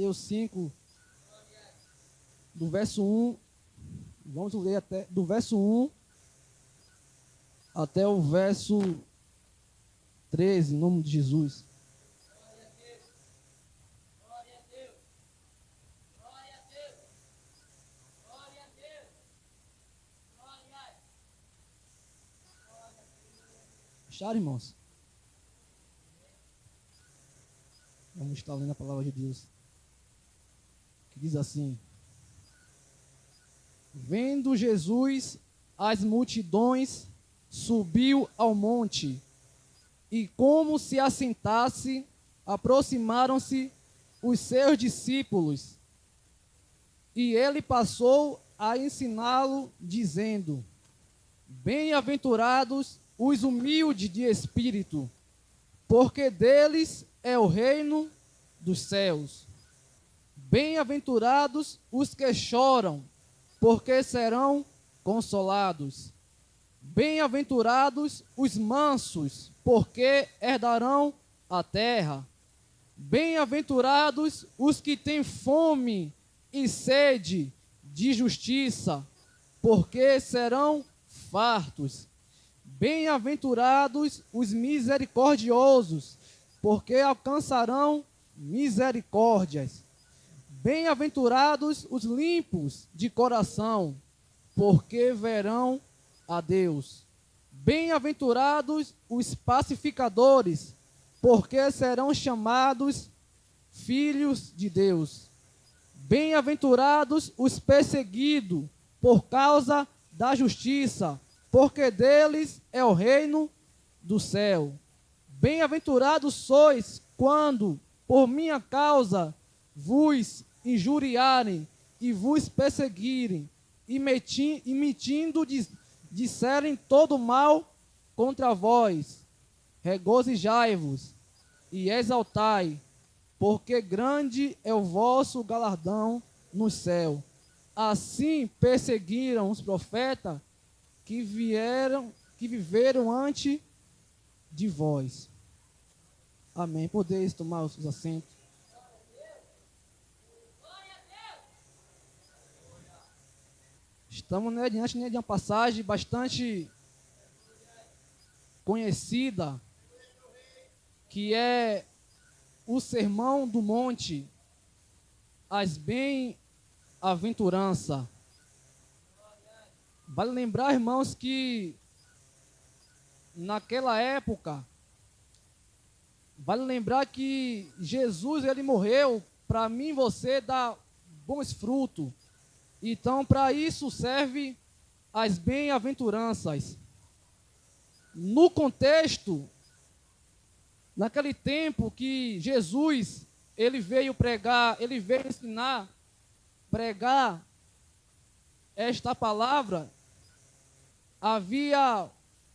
Mateus 5, do verso 1, vamos ler até do verso 1 até o verso 13, em nome de Jesus. Acharam, irmãos? Vamos estar lendo a palavra de Deus, que diz assim: Vendo Jesus as multidões, subiu ao monte, e como se assentasse, aproximaram-se os seus discípulos, e ele passou a ensiná-lo, dizendo: Bem-aventurados os humildes de espírito, porque deles é o reino dos céus. Bem-aventurados os que choram, porque serão consolados. Bem-aventurados os mansos, porque herdarão a terra. Bem-aventurados os que têm fome e sede de justiça, porque serão fartos. Bem-aventurados os misericordiosos, porque alcançarão misericórdias. Bem-aventurados os limpos de coração, porque verão a Deus. Bem-aventurados os pacificadores, porque serão chamados filhos de Deus. Bem-aventurados os perseguidos por causa da justiça, porque deles é o reino do céu. Bem-aventurados sois quando, por minha causa, vos injuriarem e vos perseguirem, e mentindo disserem todo mal contra vós. Regozijai-vos e exaltai, porque grande é o vosso galardão no céu. Assim perseguiram os profetas que viveram antes de vós. Amém. Podeis tomar os assentos. Estamos diante de uma passagem bastante conhecida, que é o Sermão do Monte, as bem-aventuranças. Vale lembrar, irmãos, que naquela época, vale lembrar que Jesus, ele morreu para mim e você dar bons frutos. Então, para isso serve as bem-aventuranças. No contexto, naquele tempo que Jesus, ele veio pregar, ele veio ensinar, pregar esta palavra, havia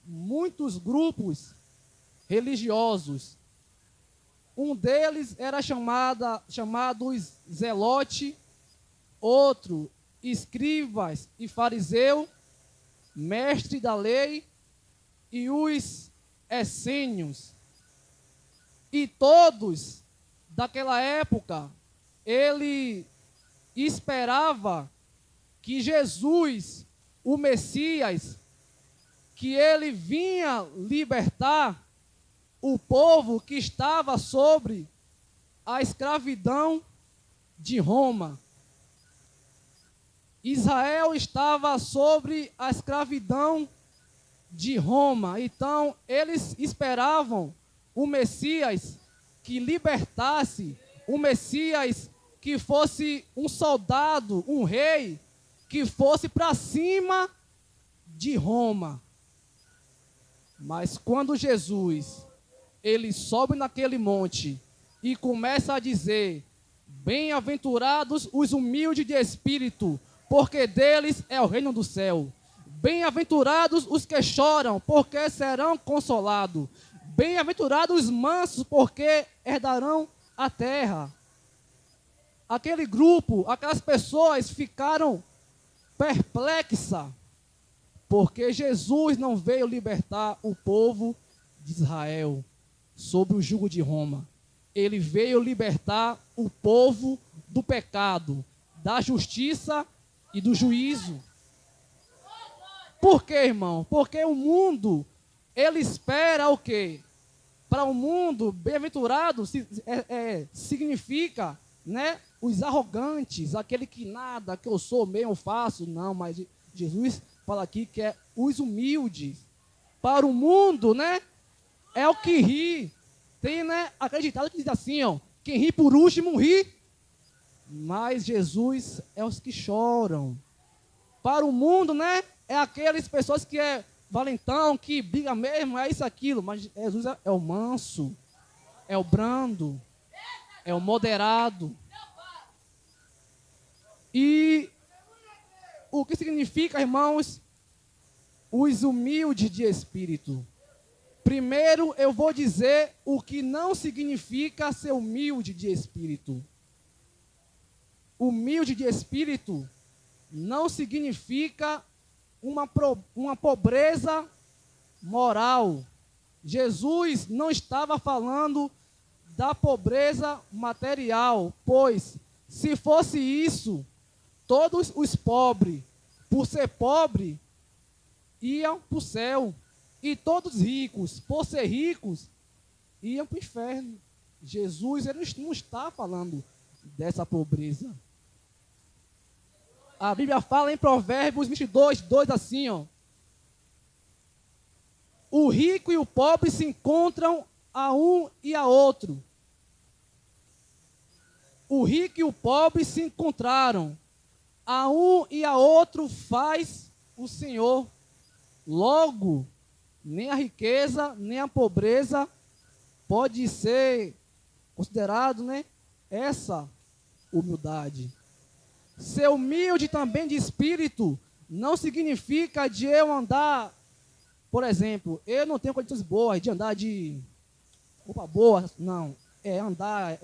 muitos grupos religiosos. Um deles era chamado Zelote, outro escribas e fariseu, mestre da lei, e os essênios. E todos daquela época, ele esperava que Jesus, o Messias, que ele vinha libertar o povo que estava sobre a escravidão de Roma. Israel estava sobre a escravidão de Roma. Então, eles esperavam o Messias que libertasse, o Messias que fosse um soldado, um rei, que fosse para cima de Roma. Mas quando Jesus, ele sobe naquele monte e começa a dizer: bem-aventurados os humildes de espírito, porque deles é o reino do céu. Bem-aventurados os que choram, porque serão consolados. Bem-aventurados os mansos, porque herdarão a terra. Aquele grupo, aquelas pessoas ficaram perplexas, porque Jesus não veio libertar o povo de Israel sob o jugo de Roma. Ele veio libertar o povo do pecado, da justiça e do juízo. Por quê, irmão? Porque o mundo, ele espera o quê? Para o mundo, bem-aventurado significa, né, os arrogantes, aquele que nada, que eu sou, bem eu faço. Não, mas Jesus fala aqui que é os humildes. Para o mundo, né, é o que ri. Tem, né, acreditado que diz assim, ó, quem ri por último ri. Mas Jesus é os que choram. Para o mundo, né, é aquelas pessoas que é valentão, que briga mesmo, é isso, aquilo. Mas Jesus é o manso, é o brando, é o moderado. E o que significa, irmãos, os humildes de espírito? Primeiro eu vou dizer o que não significa ser humilde de espírito. Humilde de espírito não significa uma pobreza moral. Jesus não estava falando da pobreza material, pois se fosse isso, todos os pobres, por ser pobre, iam para o céu. E todos ricos, por ser ricos, iam para o inferno. Jesus ele não está falando dessa pobreza. A Bíblia fala em Provérbios 22, 2 assim, ó. O rico e o pobre se encontram a um e a outro. O rico e o pobre se encontraram. A um e a outro faz o Senhor. Logo, nem a riqueza, nem a pobreza pode ser considerado, né, essa humildade. Ser humilde também de espírito não significa de eu andar, por exemplo, eu não tenho condições boas de andar de roupa boa, não. É andar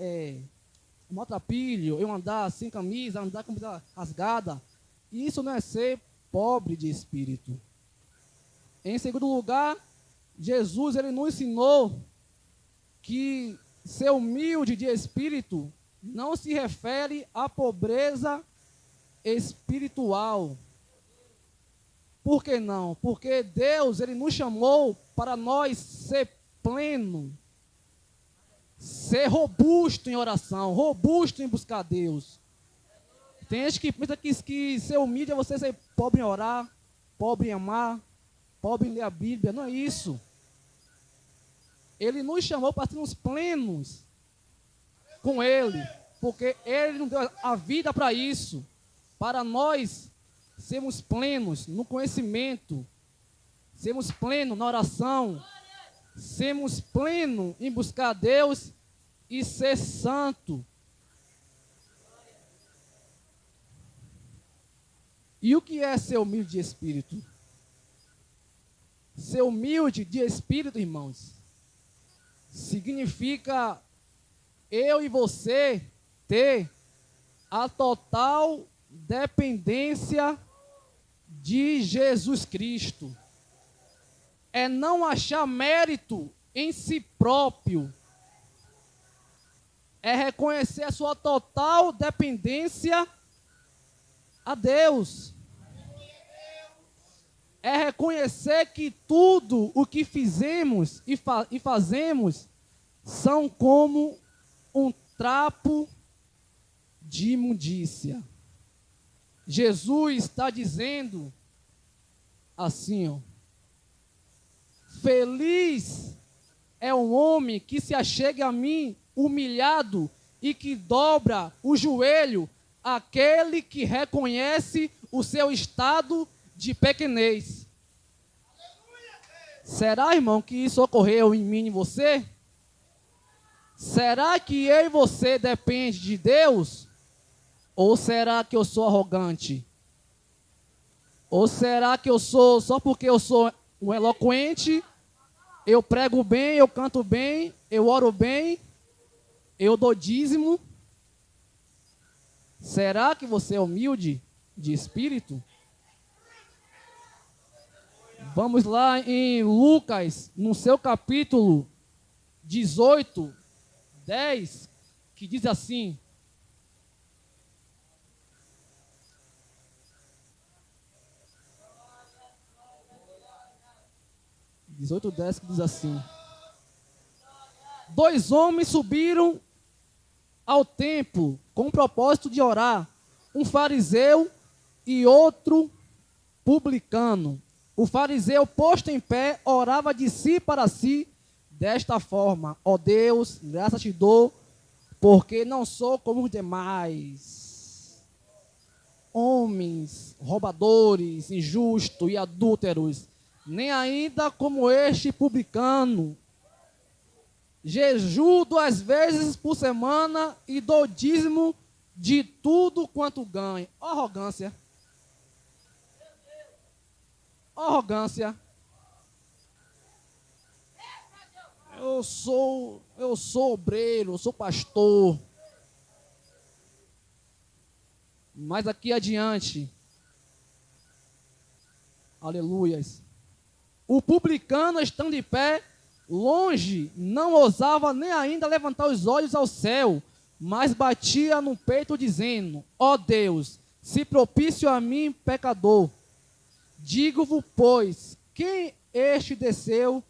maltrapilho, eu andar sem camisa, andar com camisa rasgada. Isso não é ser pobre de espírito. Em segundo lugar, Jesus ele nos ensinou que ser humilde de espírito não se refere à pobreza espiritual. Por que não? Porque Deus ele nos chamou para nós ser pleno, ser robusto em oração, robusto em buscar Deus. Tem gente que pensa que ser humilde é você ser pobre em orar, pobre em amar, pobre em ler a Bíblia. Não é isso. Ele nos chamou para sermos plenos com Ele, porque Ele nos deu a vida para isso, para nós sermos plenos no conhecimento, sermos plenos na oração, sermos plenos em buscar a Deus e ser santo. E o que é ser humilde de espírito? Ser humilde de espírito, irmãos, significa eu e você ter a total dependência de Jesus Cristo. É não achar mérito em si próprio. É reconhecer a sua total dependência a Deus. É reconhecer que tudo o que fizemos e fazemos são como um trapo de imundícia. Jesus está dizendo assim, ó: feliz é o homem que se achegue a mim humilhado e que dobra o joelho, aquele que reconhece o seu estado de pequenez. Será, irmão, que isso ocorreu em mim e em você? Será que eu e você depende de Deus? Ou será que eu sou arrogante? Ou será que eu sou, só porque eu sou um eloquente, eu prego bem, eu canto bem, eu oro bem, eu dou dízimo? Será que você é humilde de espírito? Vamos lá em Lucas, no seu capítulo 18, 10, que diz assim: 18:10, que diz assim: dois homens subiram ao templo com o propósito de orar, um fariseu e outro publicano. O fariseu, posto em pé, orava de si para si, desta forma: ó Deus, graças te dou, porque não sou como os demais homens, roubadores, injustos e adúlteros, nem ainda como este publicano. Jejuo 2 vezes por semana e dou dízimo de tudo quanto ganho. Ó arrogância. Ó arrogância. Eu sou obreiro, eu sou pastor. Mas aqui adiante, aleluias, o publicano, estando de pé, longe, não ousava nem ainda levantar os olhos ao céu, mas batia no peito, dizendo: ó Deus, se propício a mim, pecador. Digo-vos, pois, quem este desceu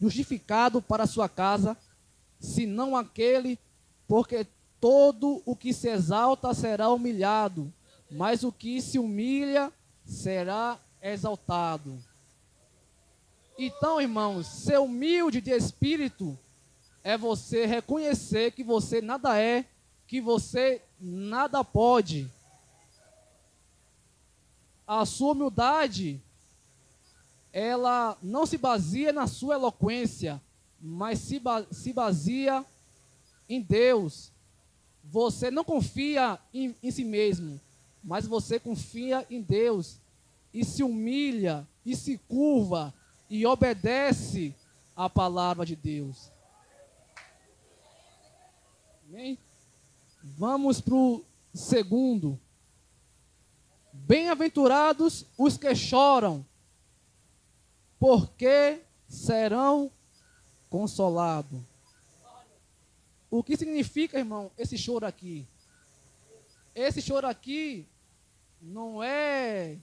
justificado para sua casa, senão aquele, porque todo o que se exalta será humilhado, mas o que se humilha será exaltado. Então, irmãos, ser humilde de espírito é você reconhecer que você nada é, que você nada pode. A sua humildade, ela não se baseia na sua eloquência, mas se baseia em Deus. Você não confia em si mesmo, mas você confia em Deus e se humilha e se curva e obedece à palavra de Deus. Amém? Vamos para o segundo. Bem-aventurados os que choram, porque serão consolados. O que significa, irmão, esse choro aqui? Esse choro aqui não é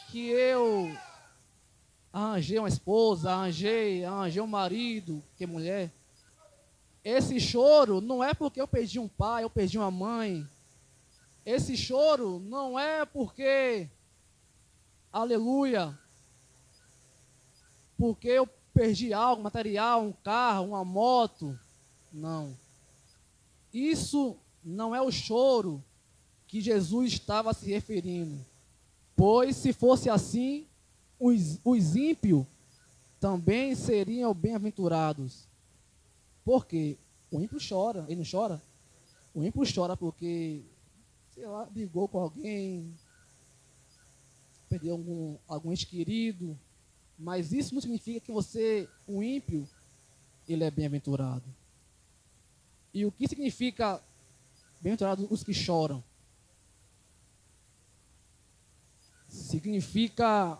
que eu arranjei uma esposa, arranjei um marido, que mulher. Esse choro não é porque eu perdi um pai, eu perdi uma mãe. Esse choro não é porque, aleluia, porque eu perdi algo material, um carro, uma moto. Não. Isso não é o choro que Jesus estava se referindo. Pois se fosse assim, os ímpios também seriam bem-aventurados. Por quê? O ímpio chora, ele não chora? O ímpio chora porque, sei lá, brigou com alguém, perdeu algum ente querido, mas isso não significa que você, o ímpio, ele é bem-aventurado. E o que significa bem-aventurados os que choram? Significa,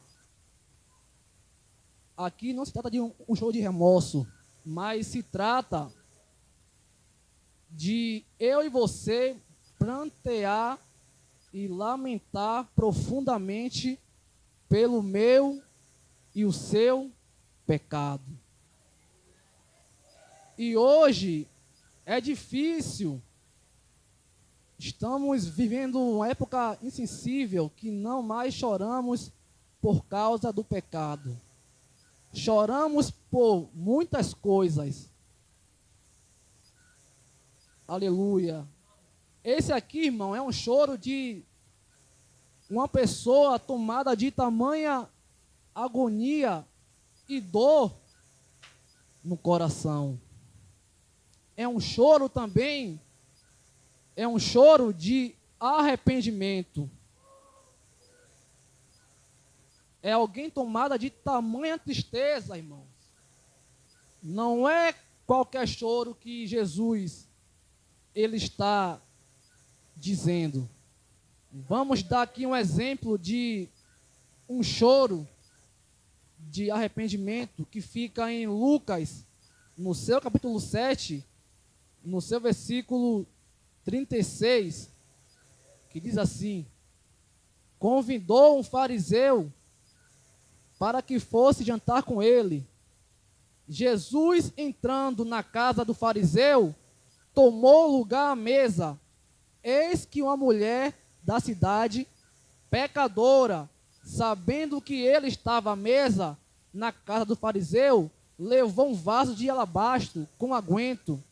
aqui não se trata de um choro de remorso, mas se trata de eu e você prantear e lamentar profundamente pelo meu e o seu pecado. E hoje é difícil, estamos vivendo uma época insensível que não mais choramos por causa do pecado. Choramos por muitas coisas. Aleluia. Esse aqui, irmão, é um choro de uma pessoa tomada de tamanha agonia e dor no coração. É um choro também, é um choro de arrependimento. É alguém tomada de tamanha tristeza, irmãos. Não é qualquer choro que Jesus, ele está dizendo. Vamos dar aqui um exemplo de um choro de arrependimento que fica em Lucas, no seu capítulo 7, no seu versículo 36, que diz assim: convidou um fariseu para que fosse jantar com ele. Jesus, entrando na casa do fariseu, tomou lugar à mesa. Eis que uma mulher da cidade, pecadora, sabendo que ele estava à mesa na casa do fariseu, levou um vaso de alabastro com aguento,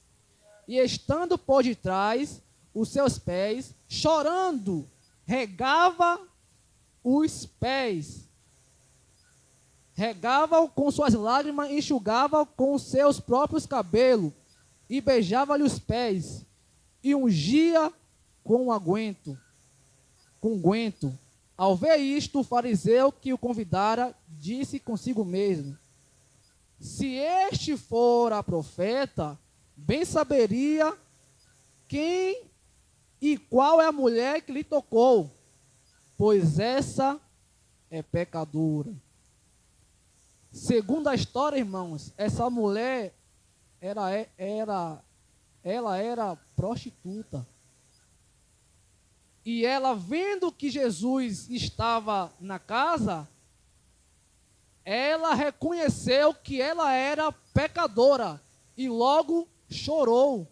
e estando por detrás os seus pés, chorando, regava os pés, regava-o com suas lágrimas, enxugava-o com seus próprios cabelos, e beijava-lhe os pés, e ungia com aguento, com unguento. Ao ver isto, o fariseu que o convidara disse consigo mesmo: se este fora profeta, bem saberia quem e qual é a mulher que lhe tocou, pois essa é pecadora. Segundo a história, irmãos, essa mulher ela era prostituta. E ela, vendo que Jesus estava na casa, ela reconheceu que ela era pecadora e logo chorou.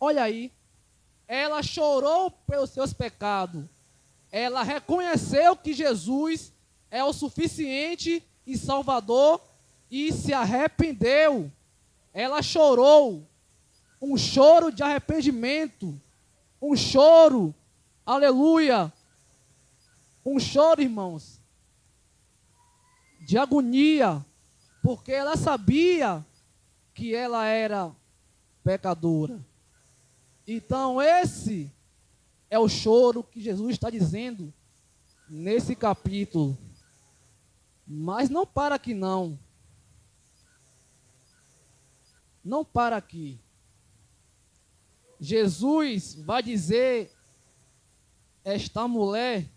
Olha aí, ela chorou pelos seus pecados. Ela reconheceu que Jesus é o suficiente e Salvador e se arrependeu. Ela chorou. Um choro de arrependimento, um choro, aleluia, um choro, irmãos, de agonia, porque ela sabia que ela era pecadora. Então esse é o choro que Jesus está dizendo nesse capítulo. Mas não para aqui não. Não para aqui. Jesus vai dizer esta mulher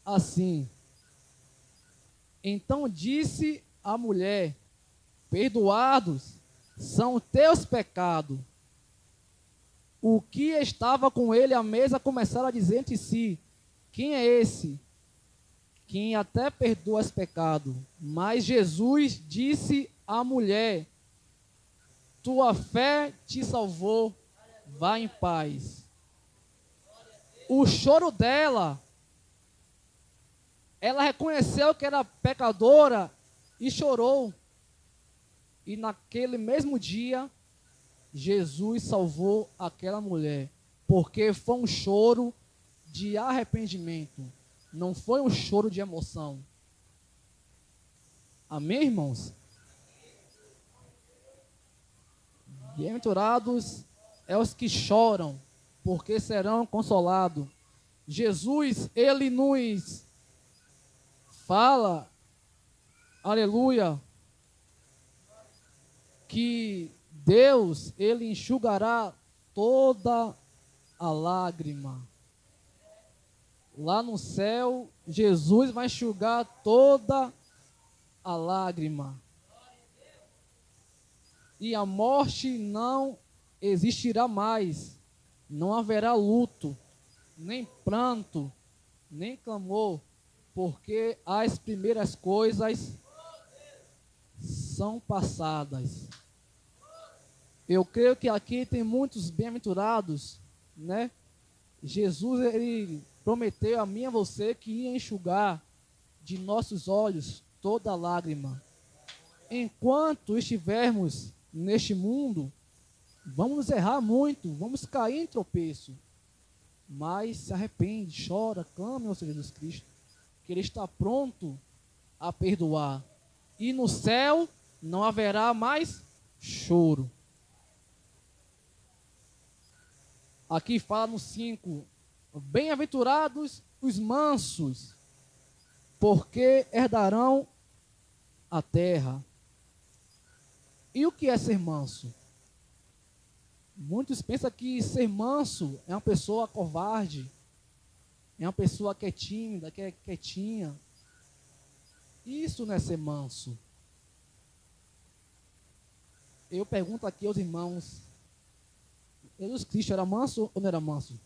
assim: então disse a mulher, perdoados são teus pecados. O que estava com ele à mesa começaram a dizer entre si: quem é esse? Quem até perdoa os pecados. Mas Jesus disse à mulher: tua fé te salvou. Vá em paz. O choro dela, ela reconheceu que era pecadora e chorou. E naquele mesmo dia, Jesus salvou aquela mulher, porque foi um choro de arrependimento, não foi um choro de emoção. Amém, irmãos? Bem-aventurados é os que choram, porque serão consolados. Jesus, ele nos fala, aleluia, que Deus, ele enxugará toda a lágrima. Lá no céu, Jesus vai enxugar toda a lágrima. E a morte não existirá mais, não haverá luto, nem pranto, nem clamor, porque as primeiras coisas são passadas. Eu creio que aqui tem muitos bem-aventurados, né? Jesus, ele prometeu a mim e a você que ia enxugar de nossos olhos toda lágrima. Enquanto estivermos neste mundo, vamos errar muito, vamos cair em tropeço. Mas se arrepende, chora, clama ao Senhor Jesus Cristo, que Ele está pronto a perdoar. E no céu não haverá mais choro. Aqui fala no 5, bem-aventurados os mansos, porque herdarão a terra. E o que é ser manso? Muitos pensam que ser manso é uma pessoa covarde, é uma pessoa que é tímida, que é quietinha. Isso não é ser manso. Eu pergunto aqui aos irmãos, Jesus Cristo era manso ou não era manso?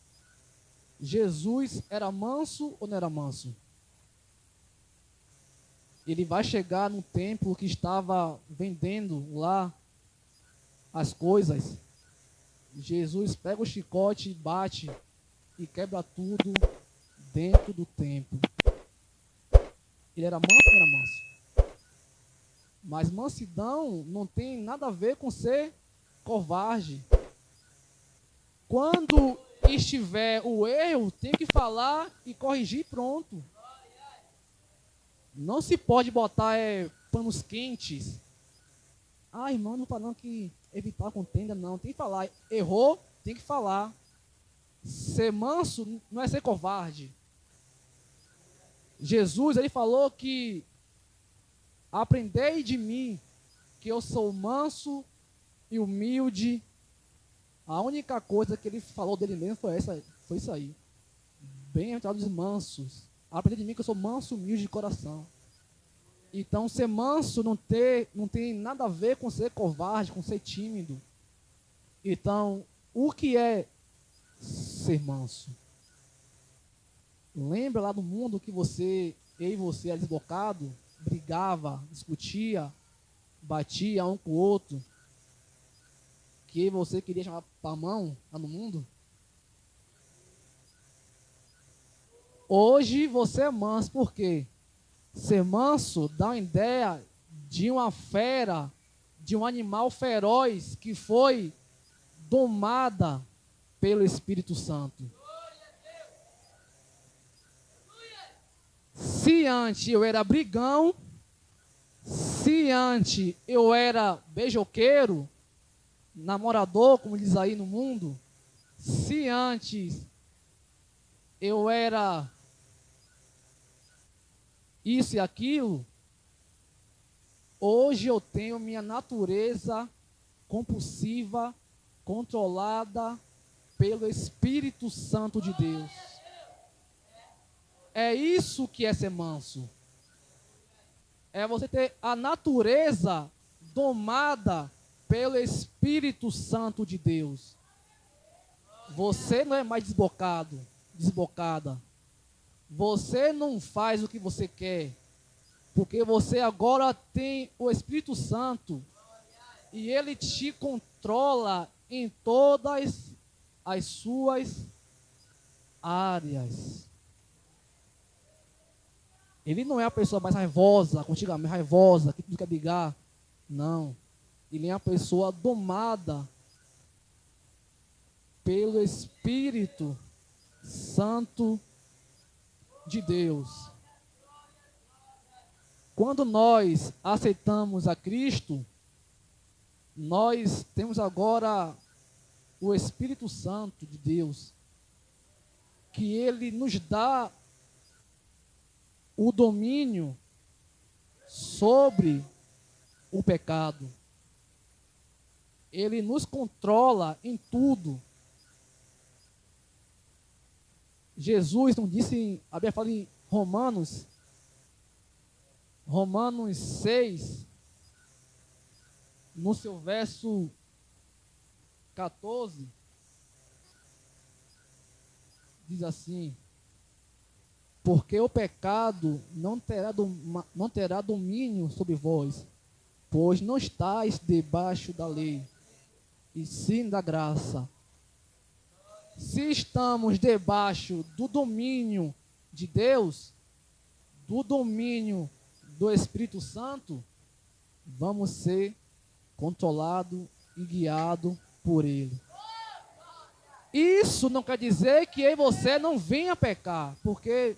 Jesus era manso ou não era manso? Ele vai chegar no templo que estava vendendo lá as coisas. Jesus pega o chicote, bate e quebra tudo dentro do templo. Ele era manso ou não era manso? Mas mansidão não tem nada a ver com ser covarde. Quando estiver o erro, tem que falar e corrigir, pronto. Não se pode botar panos quentes. Ah, irmão, não falando que evitar contenda, não. Tem que falar. Errou, tem que falar. Ser manso não é ser covarde. Jesus, ele falou que aprendei de mim, que eu sou manso e humilde. A única coisa que ele falou dele mesmo foi isso aí. Bem-aventurados mansos. Aprendei de mim que eu sou manso e humilde de coração. Então, ser manso não tem nada a ver com ser covarde, com ser tímido. Então, o que é ser manso? Lembra lá do mundo que eu e você era desbocado, brigava, discutia, batia um com o outro, que eu e você queria chamar para a mão lá no mundo? Hoje você é manso, por quê? Ser manso dá uma ideia de uma fera, de um animal feroz que foi domada pelo Espírito Santo. Se antes eu era brigão, se antes eu era beijoqueiro, namorador, como diz aí no mundo, se antes eu era isso e aquilo, hoje eu tenho minha natureza compulsiva, controlada pelo Espírito Santo de Deus. É isso que é ser manso. É você ter a natureza domada pelo Espírito Santo de Deus. Você não é mais desbocada. Você não faz o que você quer, porque você agora tem o Espírito Santo e ele te controla em todas as suas áreas. Ele não é a pessoa mais raivosa, contigamente raivosa, que tudo quer brigar. Não. Ele é uma pessoa domada pelo Espírito Santo de Deus. Quando nós aceitamos a Cristo, nós temos agora o Espírito Santo de Deus, que ele nos dá o domínio sobre o pecado. Ele nos controla em tudo. Jesus não disse, a Bíblia fala em Romanos 6, no seu verso 14, diz assim: porque o pecado não terá domínio sobre vós, pois não estáis debaixo da lei, e sim da graça. Se estamos debaixo do domínio de Deus, do domínio do Espírito Santo, vamos ser controlados e guiados por Ele. Isso não quer dizer que eu e você não venha pecar, porque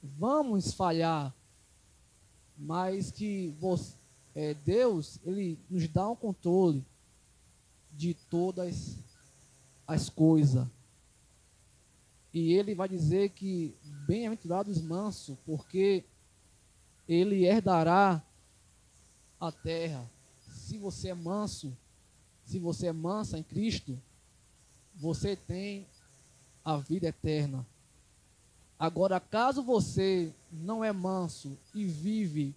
vamos falhar, mas que Deus, Ele nos dá um controle de todas as coisas. E Ele vai dizer que bem-aventurados os mansos, porque Ele herdará a terra. Se você é manso, se você é mansa em Cristo, você tem a vida eterna. Agora, caso você não é manso e vive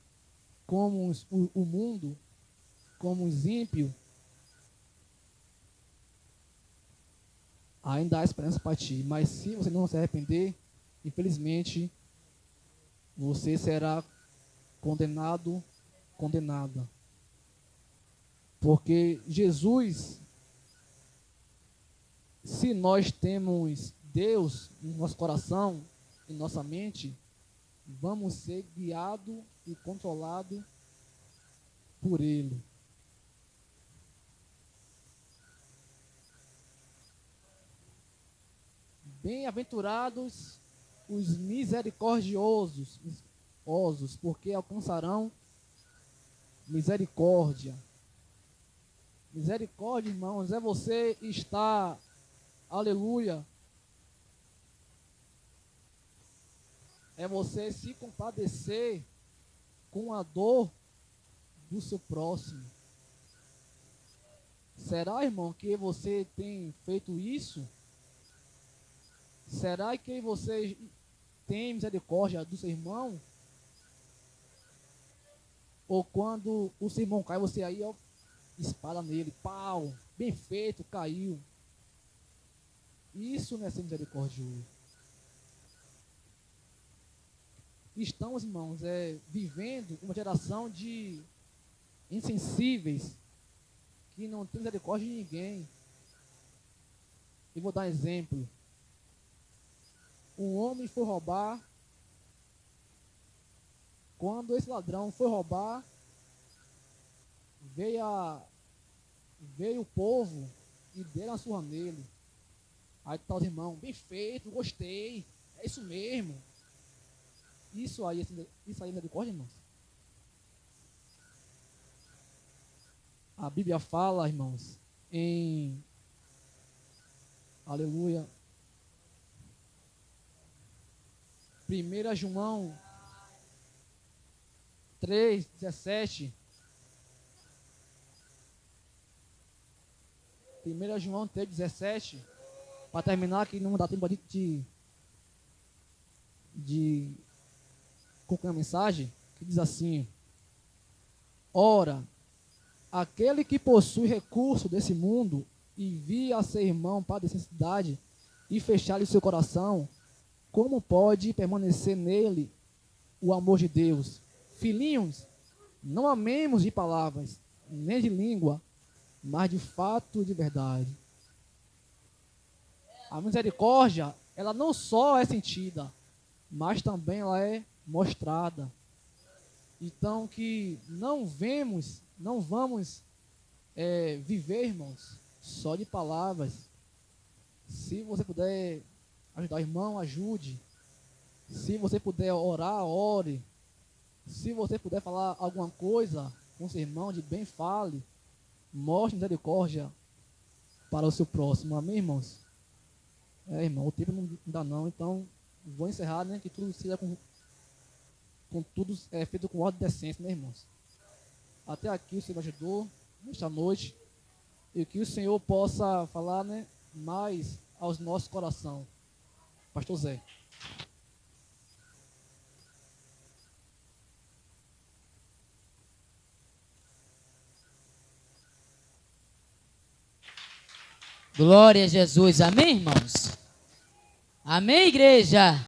como o mundo, como os ímpios, ainda há esperança para ti. Mas se você não se arrepender, infelizmente, você será condenado, condenada. Porque Jesus, se nós temos Deus no nosso coração, em nossa mente, vamos ser guiados e controlados por Ele. Bem-aventurados os misericordiosos, porque alcançarão misericórdia. Misericórdia, irmãos, é você estar, aleluia, é você se compadecer com a dor do seu próximo. Será, irmão, que você tem feito isso? Será que você tem misericórdia do seu irmão? Ou quando o seu irmão cai, você aí, ó, espada nele, pau, bem feito, caiu. Isso não é ser misericordioso. Estamos, irmãos, vivendo uma geração de insensíveis que não tem misericórdia de ninguém. E vou dar um exemplo. Um homem foi roubar. Quando esse ladrão foi roubar, veio o povo e deram a surra nele. Aí tá os irmãos, bem feito, gostei, é isso mesmo. Isso aí é misericórdia, irmãos? A Bíblia fala, irmãos, em aleluia, 1 João 3,17. 1 João 3,17. Para terminar, que não dá tempo de concluir a mensagem, que diz assim: ora, aquele que possui recurso desse mundo e via a seu irmão para necessidade e fechar-lhe seu coração, como pode permanecer nele o amor de Deus? Filhinhos, não amemos de palavras, nem de língua, mas de fato e de verdade. A misericórdia, ela não só é sentida, mas também ela é mostrada. Então que não vamos viver, irmãos, só de palavras. Se você puder ajudar o irmão, ajude. Se você puder orar, ore. Se você puder falar alguma coisa com seu irmão, de bem fale. Mostre misericórdia para o seu próximo. Amém, irmãos? Irmão, o tempo não dá não, então vou encerrar, né? Que tudo seja com tudo feito com ordem e decência, né, irmãos? Até aqui o Senhor me ajudou nesta noite. E que o Senhor possa falar, né, mais aos nossos corações. Pastor Zé. Glória a Jesus. Amém, irmãos? Amém, igreja?